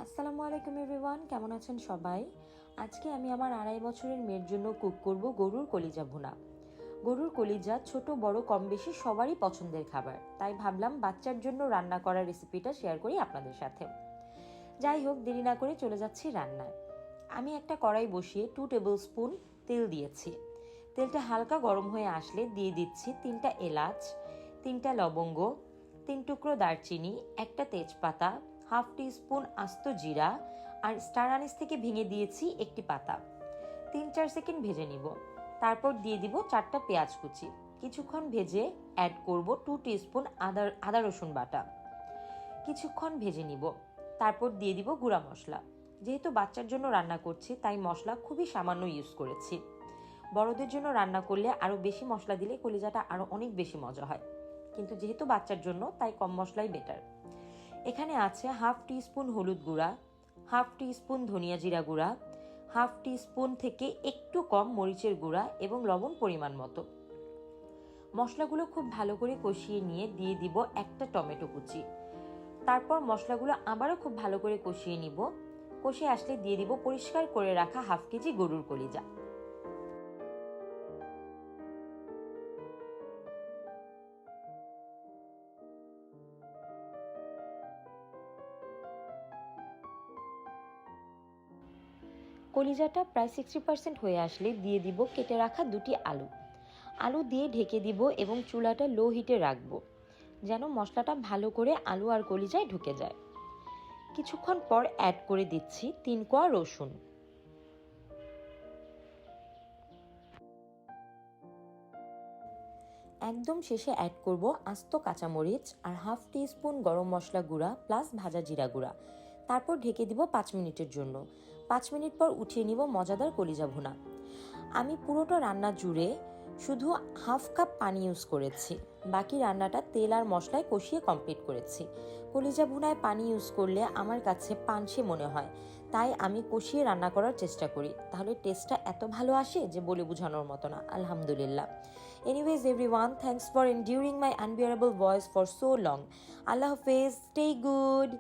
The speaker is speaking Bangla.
আসসালামু আলাইকুম এভরিওয়ান, কেমন আছেন সবাই? আজকে আমি আমার 2.5 বছরের মেয়ের জন্য কুক করব গরুর কলিজা ভুনা। গরুর কলিজা ছোট বড় কম বেশি সবারই পছন্দের খাবার, তাই ভাবলাম বাচ্চার জন্য রান্না করার রেসিপিটা শেয়ার করি আপনাদের সাথে। যাই হোক, দেরি না করে চলে যাচ্ছি রান্নায়। আমি একটা কড়াই বসিয়ে 2 টেবিল স্পুন তেল দিয়েছি। তেলটা হালকা গরম হয়ে আসলে দিয়ে দিচ্ছি 3টা এলাচ, 3টা লবঙ্গ, 3 টুকরো দারচিনি, একটা তেজপাতা, হাফ টি স্পুন আস্ত জিরা আর স্টার আনিস থেকে ভেঙে দিয়েছি একটি পাতা। 3-4 সেকেন্ড ভেজে নিব। তারপর দিয়ে দিব 4টা পেঁয়াজ কুচি। কিছুক্ষণ ভেজে অ্যাড করব 2 টিস্পুন আদা রসুন বাটা। কিছুক্ষণ ভেজে নিব। তারপর দিয়ে দিব গুঁড়া মশলা। যেহেতু বাচ্চার জন্য রান্না করছি তাই মশলা খুবই সামান্য ইউজ করেছি। বড়দের জন্য রান্না করলে আরও বেশি মশলা দিলে কলিজাটা আরও অনেক বেশি মজা হয়, কিন্তু যেহেতু বাচ্চার জন্য তাই কম মশলাই বেটার। এখানে আছে হাফ টি স্পুন হলুদ গুঁড়া, হাফ টি স্পুন ধনিয়া জিরা গুঁড়া, হাফ টি স্পুন থেকে একটু কম মরিচের গুঁড়া এবং লবণ পরিমাণ মতো। মশলাগুলো খুব ভালো করে কষিয়ে নিয়ে দিয়ে দিব একটা টমেটো কুচি। তারপর মশলাগুলো আবারও খুব ভালো করে কষিয়ে নিব। কষে আসলে দিয়ে দিব পরিষ্কার করে রাখা হাফ কেজি গরুর কলিজা। কলিজাটা প্রায় 60% হয়ে আসলে দিয়ে দিব কেটে রাখা 2টি আলু। আলু দিয়ে ঢেকে দিব এবং চুলাটা লো হিটে রাখবো, যেন মশলাটা ভালো করে আলু আর কলিজায় ঢুকে যায়। কিছুক্ষণ পর অ্যাড করে দিচ্ছি 3 কোয়া রসুন। একদম শেষে অ্যাড করব আস্ত কাঁচামরিচ আর হাফ টি স্পুন গরম মশলা গুঁড়া প্লাস ভাজা জিরা গুঁড়া। তারপর ঢেকে দিব 5 মিনিটের জন্য। 5 মিনিট পর উঠিয়ে নিব মজাদার কলিজা ভুনা। আমি পুরোটা রান্না জুড়ে শুধু হাফ কাপ পানি ইউজ করেছি, বাকি রান্নাটা তেল আর মশলায় কষিয়ে কমপ্লিট করেছি। কলিজা ভুনায় পানি ইউজ করলে আমার কাছে পানসে মনে হয়, তাই আমি কষিয়ে রান্না করার চেষ্টা করি, তাহলে টেস্টটা এত ভালো আসে যে বলে বোঝানোর মতো না, আলহামদুলিল্লাহ। Anyways everyone, thanks for enduring my unbearable voice for so long. Allah Hafiz, stay good.